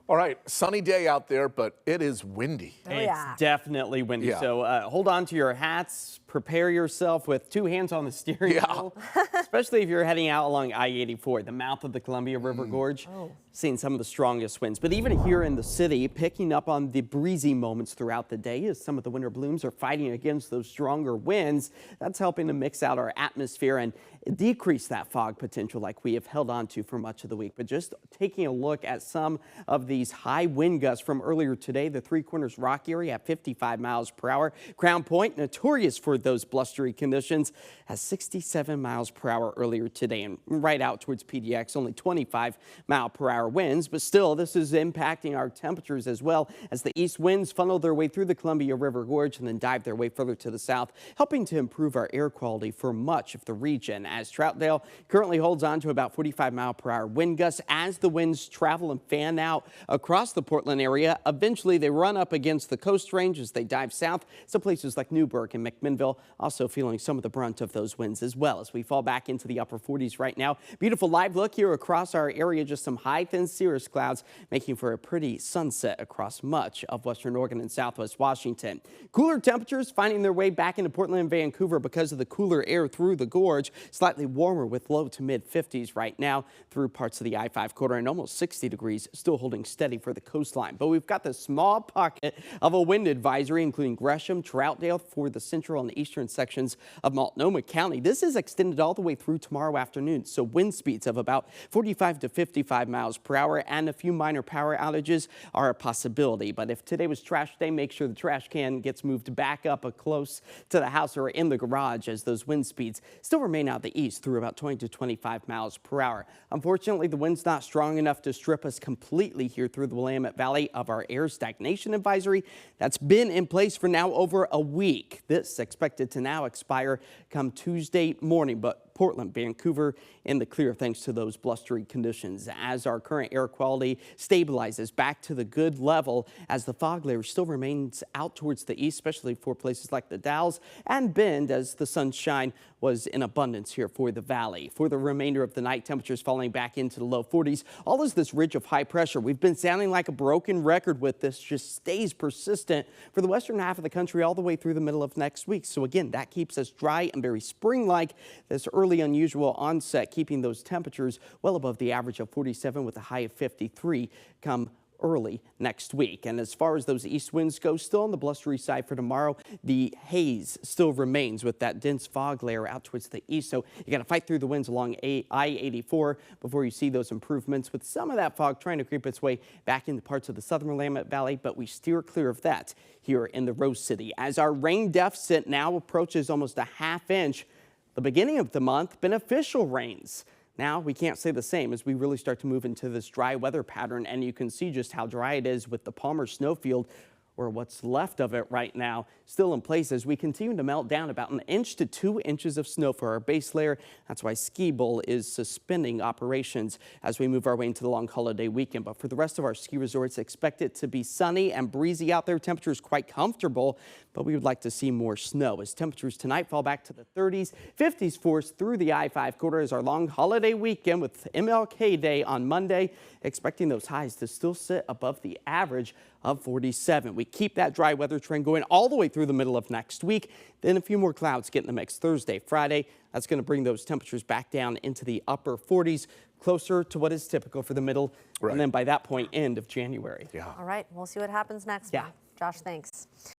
All right, sunny day out there, but it is windy. Oh, yeah. It's definitely windy. Yeah. So hold on to your hats. Prepare yourself with two hands on the steering wheel, especially if you're heading out along I-84, the mouth of the Columbia River Gorge. Seeing some of the strongest winds. But even here in the city, picking up on the breezy moments throughout the day as some of the winter blooms are fighting against those stronger winds. That's helping to mix out our atmosphere and decrease that fog potential like we have held on to for much of the week. But just taking a look at some of these high wind gusts from earlier today, the Three Corners Rock area at 55 miles per hour. Crown Point, notorious for those blustery conditions, has 67 miles per hour earlier today. And right out towards PDX, only 25 mile per hour winds. But still, this is impacting our temperatures as well as the east winds funnel their way through the Columbia River Gorge and then dive their way further to the south, helping to improve our air quality for much of the region. As Troutdale currently holds on to about 45 mile per hour wind gusts as the winds travel and fan out across the Portland area. Eventually, they run up against the Coast Range as they dive south. Some places like Newburgh and McMinnville also feeling some of the brunt of those winds as well as we fall back into the upper 40s right now. Beautiful live look here across our area. Just some high, thin cirrus clouds making for a pretty sunset across much of western Oregon and southwest Washington. Cooler temperatures finding their way back into Portland and Vancouver because of the cooler air through the gorge. Slightly warmer with low to mid 50s right now through parts of the I-5 corridor and almost 60 degrees, still holding steady for the coastline. But we've got this small pocket of a wind advisory, including Gresham, Troutdale for the central and eastern sections of Multnomah County. This is extended all the way through tomorrow afternoon, so wind speeds of about 45 to 55 miles per hour and a few minor power outages are a possibility. But if today was trash day, make sure the trash can gets moved back up close to the house or in the garage as those wind speeds still remain out the east through about 20 to 25 miles per hour. Unfortunately, the wind's not strong enough to strip us completely here through the Willamette Valley of our air stagnation advisory that's been in place for now over a week. This expected to now expire come Tuesday morning, but Portland, Vancouver in the clear thanks to those blustery conditions as our current air quality stabilizes back to the good level as the fog layer still remains out towards the east, especially for places like the Dalles and Bend as the sunshine was in abundance here for the valley. For the remainder of the night, temperatures falling back into the low 40s. All as this ridge of high pressure, we've been sounding like a broken record with this, just stays persistent for the western half of the country all the way through the middle of next week. So again, that keeps us dry and very spring-like. This early unusual onset keeping those temperatures well above the average of 47 with a high of 53 come early next week. And as far as those east winds go, still on the blustery side for tomorrow, the haze still remains with that dense fog layer out towards the east. So you got to fight through the winds along I-84 before you see those improvements, with some of that fog trying to creep its way back into parts of the southern Willamette Valley, but we steer clear of that here in the Rose City as our rain deficit now approaches almost a ½ inch. The beginning of the month, beneficial rains. Now, we can't say the same as we really start to move into this dry weather pattern, and you can see just how dry it is with the Palmer snowfield, or what's left of it right now, still in place as we continue to melt down about 1 inch to 2 inches of snow for our base layer. That's why Ski Bowl is suspending operations as we move our way into the long holiday weekend. But for the rest of our ski resorts, expect it to be sunny and breezy out there. Temperatures quite comfortable, but we would like to see more snow as temperatures tonight fall back to the 30s, 50s force through the I-5 corridor as our long holiday weekend with MLK Day on Monday, expecting those highs to still sit above the average of 47. We keep that dry weather trend going all the way through the middle of next week. Then a few more clouds get in the mix Thursday, Friday. That's going to bring those temperatures back down into the upper 40s, closer to what is typical for the middle. And then by that point, end of January. All right, we'll see what happens next month. Josh, thanks.